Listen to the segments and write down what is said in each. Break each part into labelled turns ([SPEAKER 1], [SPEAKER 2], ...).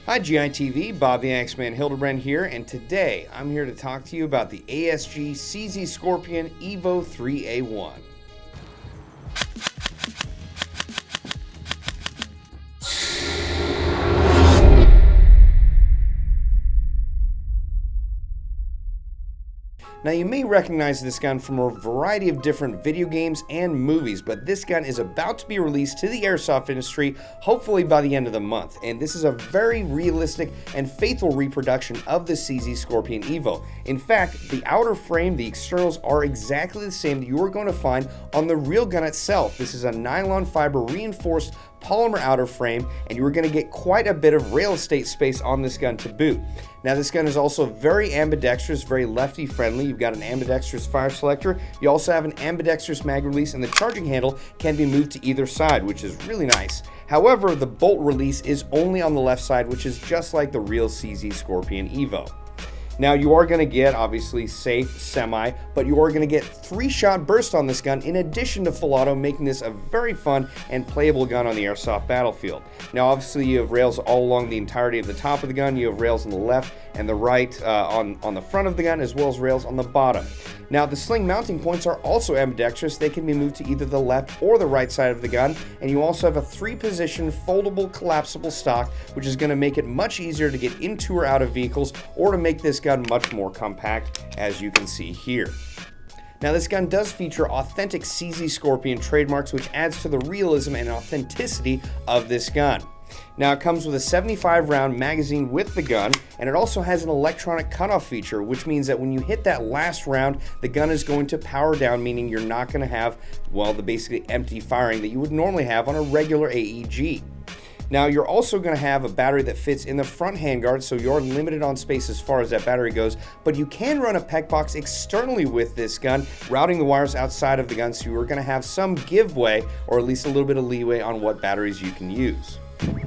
[SPEAKER 1] Hi GITV, Bob the Axeman Hildebrand here, and today I'm here to talk to you about the ASG CZ Scorpion Evo 3A1. Now you may recognize this gun from a variety of different video games and movies, but this gun is about to be released to the airsoft industry, hopefully by the end of the month. And this is a very realistic and faithful reproduction of the CZ Scorpion Evo. In fact, the outer frame, the externals are exactly the same that you are going to find on the real gun itself. This is a nylon fiber reinforced polymer outer frame, and you are going to get quite a bit of rail estate space on this gun to boot. Now this gun is also very ambidextrous, very lefty friendly. You've got an ambidextrous fire selector. You also have an ambidextrous mag release, and the charging handle can be moved to either side, which is really nice. However, the bolt release is only on the left side, which is just like the real CZ Scorpion Evo. Now you are going to get, obviously, safe, semi, but you are going to get 3-shot burst on this gun in addition to full auto, making this a very fun and playable gun on the airsoft battlefield. Now obviously you have rails all along the entirety of the top of the gun. You have rails on the left and the right on the front of the gun, as well as rails on the bottom. Now the sling mounting points are also ambidextrous. They can be moved to either the left or the right side of the gun, and you also have a 3-position foldable collapsible stock, which is going to make it much easier to get into or out of vehicles, or to make this gun much more compact, as you can see here. Now this gun does feature authentic CZ Scorpion trademarks, which adds to the realism and authenticity of this gun. Now it comes with a 75-round magazine with the gun, and it also has an electronic cutoff feature, which means that when you hit that last round, the gun is going to power down, meaning you're not going to have, well, the basically empty firing that you would normally have on a regular AEG. Now you're also going to have a battery that fits in the front handguard, so you're limited on space as far as that battery goes, but you can run a PEC box externally with this gun, routing the wires outside of the gun, so you're going to have some giveaway, or at least a little bit of leeway on what batteries you can use.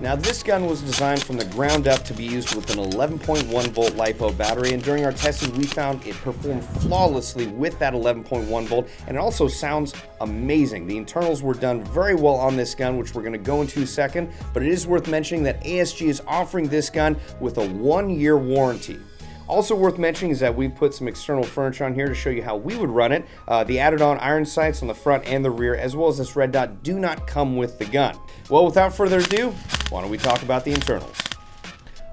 [SPEAKER 1] Now this gun was designed from the ground up to be used with an 11.1 volt lipo battery, and during our testing we found it performed flawlessly with that 11.1 volt, and it also sounds amazing. The internals were done very well on this gun, which we're going to go into in a second, but it is worth mentioning that ASG is offering this gun with a 1-year warranty. Also worth mentioning is that we've put some external furniture on here to show you how we would run it. The added on iron sights on the front and the rear, as well as this red dot, do not come with the gun. Well, without further ado, why don't we talk about the internals?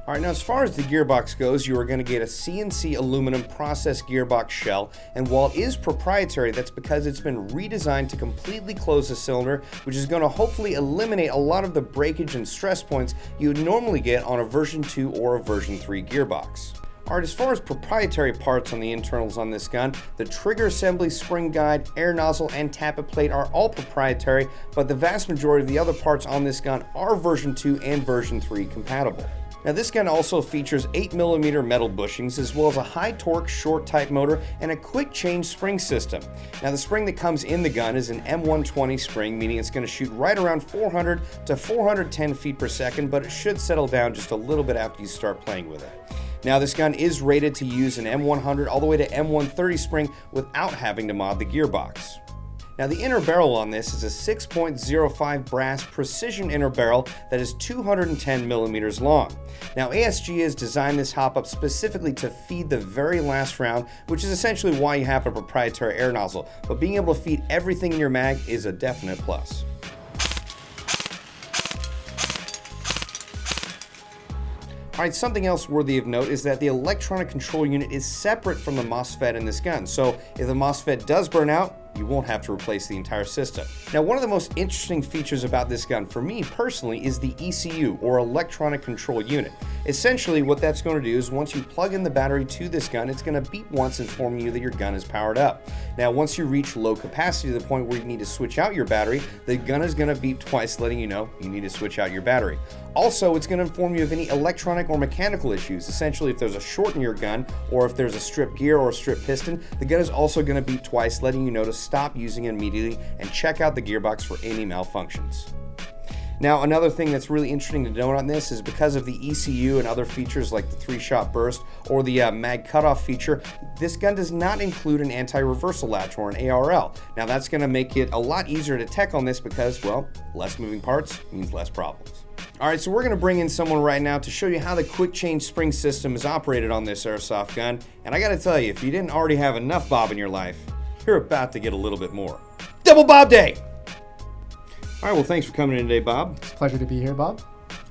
[SPEAKER 1] Alright, now as far as the gearbox goes, you are going to get a CNC aluminum process gearbox shell, and while it is proprietary, that's because it's been redesigned to completely close the cylinder, which is going to hopefully eliminate a lot of the breakage and stress points you would normally get on a version 2 or a version 3 gearbox. Alright, as far as proprietary parts on the internals on this gun, the trigger assembly, spring guide, air nozzle, and tappet plate are all proprietary, but the vast majority of the other parts on this gun are version 2 and version 3 compatible. Now this gun also features 8mm metal bushings, as well as a high torque short type motor and a quick change spring system. Now the spring that comes in the gun is an M120 spring, meaning it's going to shoot right around 400 to 410 feet per second, but it should settle down just a little bit after you start playing with it. Now this gun is rated to use an M100 all the way to M130 spring without having to mod the gearbox. Now the inner barrel on this is a 6.05 brass precision inner barrel that is 210 millimeters long. Now ASG has designed this hop-up specifically to feed the very last round, which is essentially why you have a proprietary air nozzle, but being able to feed everything in your mag is a definite plus. Alright, something else worthy of note is that the electronic control unit is separate from the MOSFET in this gun, so if the MOSFET does burn out, you won't have to replace the entire system. Now, one of the most interesting features about this gun for me personally is the ECU, or electronic control unit. Essentially what that's going to do is once you plug in the battery to this gun, it's going to beep once informing you that your gun is powered up. Now once you reach low capacity to the point where you need to switch out your battery, the gun is going to beep twice letting you know you need to switch out your battery. Also, it's going to inform you of any electronic or mechanical issues. Essentially, if there's a short in your gun, or if there's a stripped gear or a stripped piston, the gun is also going to beep twice letting you know to stop using it immediately and check out the gearbox for any malfunctions. Now, another thing that's really interesting to note on this is because of the ECU and other features like the 3-shot burst or the mag cutoff feature, this gun does not include an anti-reversal latch or an ARL. Now, that's going to make it a lot easier to tech on this because, well, less moving parts means less problems. All right, so we're gonna bring in someone right now to show you how the quick change spring system is operated on this airsoft gun. And I gotta tell you, if you didn't already have enough Bob in your life, you're about to get a little bit more. Double Bob Day! All right, well, thanks for coming in today, Bob.
[SPEAKER 2] It's a pleasure to be here, Bob.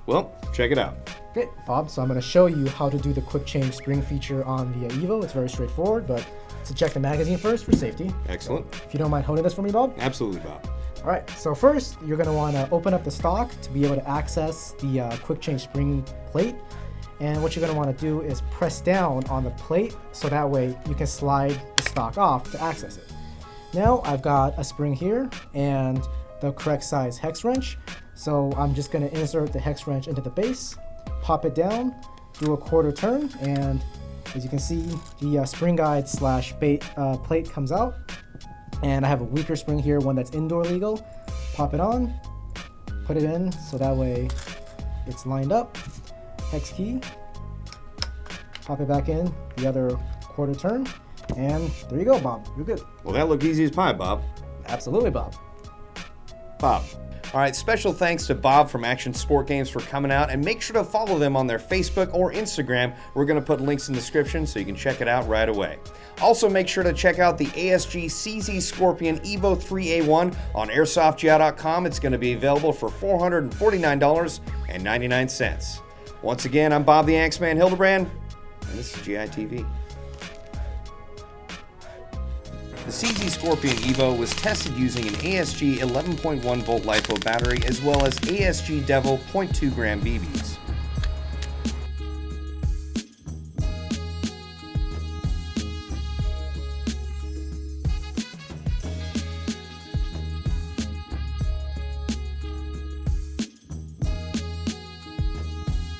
[SPEAKER 1] Well, check it out.
[SPEAKER 2] Okay, Bob, so I'm going to show you how to do the quick change spring feature on the EVO. It's very straightforward, but let's check the magazine first for safety.
[SPEAKER 1] Excellent.
[SPEAKER 2] So, if you don't mind holding this for me, Bob.
[SPEAKER 1] Absolutely, Bob.
[SPEAKER 2] All right, so first, you're going to want to open up the stock to be able to access the quick change spring plate. And what you're going to want to do is press down on the plate so that way you can slide the stock off to access it. Now I've got a spring here and the correct size hex wrench. So I'm just going to insert the hex wrench into the base, pop it down, do a quarter turn, and as you can see, the spring guide slash plate comes out. And I have a weaker spring here, one that's indoor legal. Pop it on, put it in so that way it's lined up. Hex key, pop it back in, the other quarter turn, and there you go, Bob. You're good.
[SPEAKER 1] Well, that looked easy as pie, Bob.
[SPEAKER 2] Absolutely, Bob.
[SPEAKER 1] Bob. All right, special thanks to Bob from Action Sport Games for coming out, and make sure to follow them on their Facebook or Instagram. We're going to put links in the description so you can check it out right away. Also, make sure to check out the ASG CZ Scorpion Evo 3A1 on AirsoftGI.com. It's going to be available for $449.99. Once again, I'm Bob the Axeman Hildebrand, and this is GI TV. The CZ Scorpion Evo was tested using an ASG 11.1 volt LiPo battery as well as ASG Devil 0.2 gram BBs.